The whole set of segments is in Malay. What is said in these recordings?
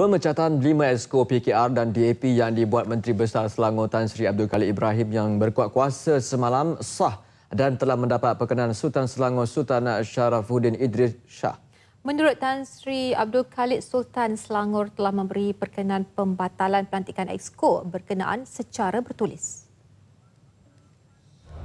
Pemecatan 5 Exco PKR dan DAP yang dibuat Menteri Besar Selangor Tan Sri Abdul Khalid Ibrahim yang berkuat kuasa semalam sah dan telah mendapat perkenan Sultan Selangor Sultan Sharafuddin Idris Shah. Menurut Tan Sri Abdul Khalid, Sultan Selangor telah memberi perkenan pembatalan pelantikan Exco berkenaan secara bertulis.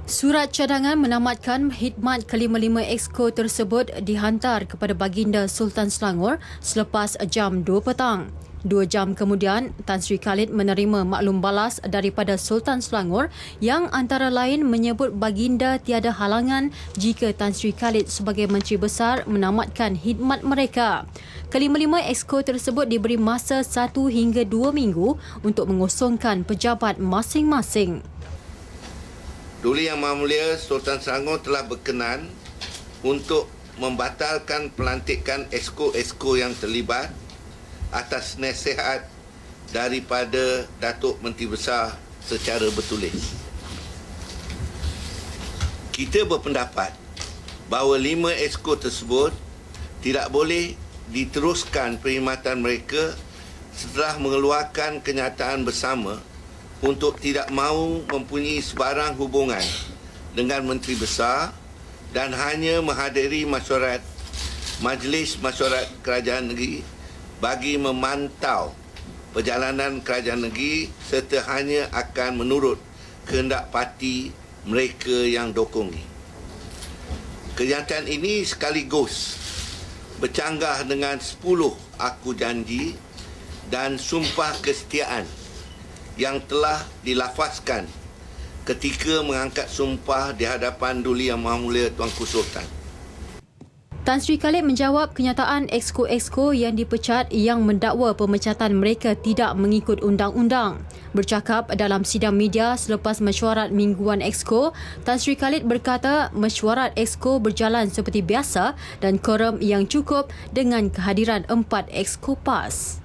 Surat cadangan menamatkan khidmat kelima-lima Exco tersebut dihantar kepada Baginda Sultan Selangor selepas jam 2 petang. 2 jam kemudian, Tan Sri Khalid menerima maklum balas daripada Sultan Selangor yang antara lain menyebut Baginda tiada halangan jika Tan Sri Khalid sebagai Menteri Besar menamatkan khidmat mereka. Kelima-lima Exco tersebut diberi masa 1 hingga 2 minggu untuk mengosongkan pejabat masing-masing. Duli Yang Maha Mulia Sultan Selangor telah berkenan untuk membatalkan pelantikan Exco yang terlibat atas nasihat daripada Datuk Menteri Besar secara bertulis. Kita berpendapat bahawa 5 Exco tersebut tidak boleh diteruskan perkhidmatan mereka setelah mengeluarkan kenyataan bersama untuk tidak mahu mempunyai sebarang hubungan dengan Menteri Besar dan hanya menghadiri mesyuarat Majlis Mesyuarat Kerajaan Negeri bagi memantau perjalanan kerajaan negeri serta hanya akan menurut kehendak parti mereka yang dokongi. Kenyataan ini sekaligus bercanggah dengan 10 aku janji dan sumpah kesetiaan yang telah dilafazkan ketika mengangkat sumpah di hadapan Duli Yang Maha Mulia Tuanku Sultan. Tan Sri Khalid menjawab kenyataan Exco yang dipecat yang mendakwa pemecatan mereka tidak mengikut undang-undang. Bercakap dalam sidang media selepas mesyuarat mingguan Exco, Tan Sri Khalid berkata mesyuarat Exco berjalan seperti biasa dan quorum yang cukup dengan kehadiran 4 Exco PAS.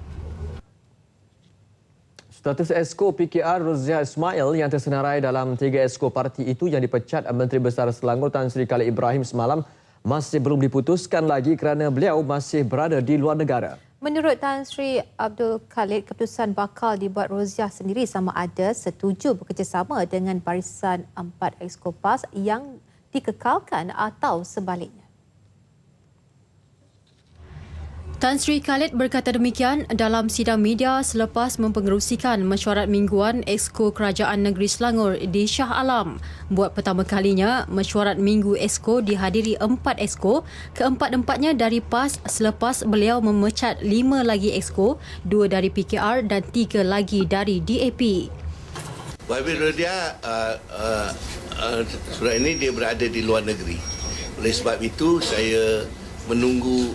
Status Exco PKR Rozia Ismail yang tersenarai dalam 3 Exco parti itu yang dipecat Menteri Besar Selangor Tan Sri Khalid Ibrahim semalam masih belum diputuskan lagi kerana beliau masih berada di luar negara. Menurut Tan Sri Abdul Khalid, keputusan bakal dibuat Rozia sendiri sama ada setuju bekerjasama dengan barisan 4 Exco PAS yang dikekalkan atau sebaliknya. Tan Sri Khalid berkata demikian dalam sidang media selepas mempengerusikan mesyuarat mingguan Exco Kerajaan Negeri Selangor di Shah Alam. Buat pertama kalinya, mesyuarat minggu Exco dihadiri 4 Exco, keempat-empatnya dari PAS selepas beliau memecat 5 lagi Exco, 2 dari PKR dan 3 lagi dari DAP. Wabil Rodia, surat ini dia berada di luar negeri. Oleh sebab itu, saya menunggu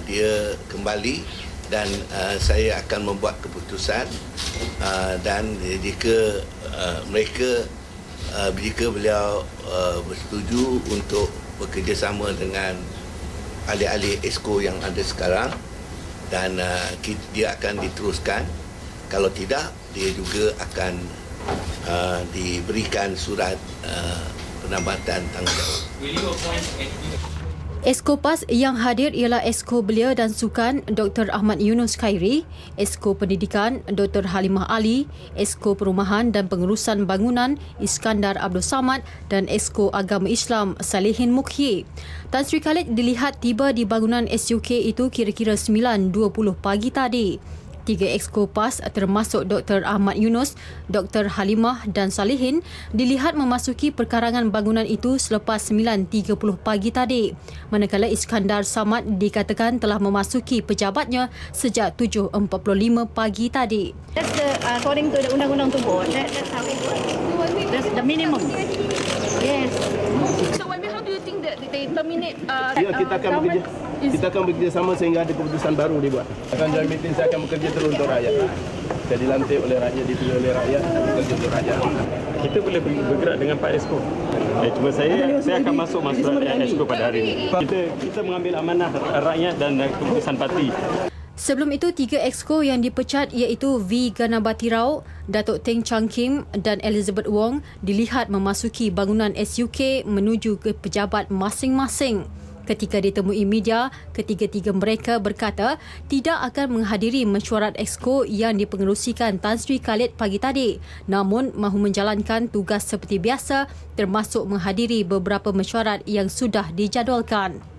dia kembali dan saya akan membuat keputusan dan jika beliau bersetuju untuk bekerjasama dengan ahli-ahli Exco yang ada sekarang dan dia akan diteruskan, kalau tidak dia juga akan diberikan surat penambatan tanggungjawab. Exco PAS yang hadir ialah Exco Belia dan Sukan Dr. Ahmad Yunus Khairi, Exco Pendidikan Dr. Halimah Ali, Exco Perumahan dan Pengurusan Bangunan Iskandar Abdul Samad dan Exco Agama Islam Salihin Mukhi. Tan Sri Khalid dilihat tiba di bangunan SUK itu kira-kira 9.20 pagi tadi. 3 Exco PAS termasuk Dr. Ahmad Yunus, Dr. Halimah dan Salihin dilihat memasuki perkarangan bangunan itu selepas 9.30 pagi tadi. Manakala Iskandar Samad dikatakan telah memasuki pejabatnya sejak 7.45 pagi tadi. That's according to the undang-undang tubuh. That's how it works. That's the minimum. Yes. So how do you think that they terminate? Kita akan bekerjasama sehingga ada keputusan baru dibuat. Akan joint meeting, saya akan bekerja terus untuk rakyat. Saya dilantik oleh rakyat, dipilih oleh rakyat, bekerja untuk rakyat. Kita boleh bergerak dengan Pak Exco. Cuma saya akan masuk Exco pada hari ini. Kita mengambil amanah rakyat dan keputusan parti. Sebelum itu, 3 Exco yang dipecat iaitu V. Ganabati Rao, Datuk Teng Chang Kim dan Elizabeth Wong dilihat memasuki bangunan SUK menuju ke pejabat masing-masing. Ketika ditemui media, ketiga-tiga mereka berkata tidak akan menghadiri mesyuarat Exco yang dipengerusikan Tan Sri Khalid pagi tadi, namun mahu menjalankan tugas seperti biasa termasuk menghadiri beberapa mesyuarat yang sudah dijadualkan.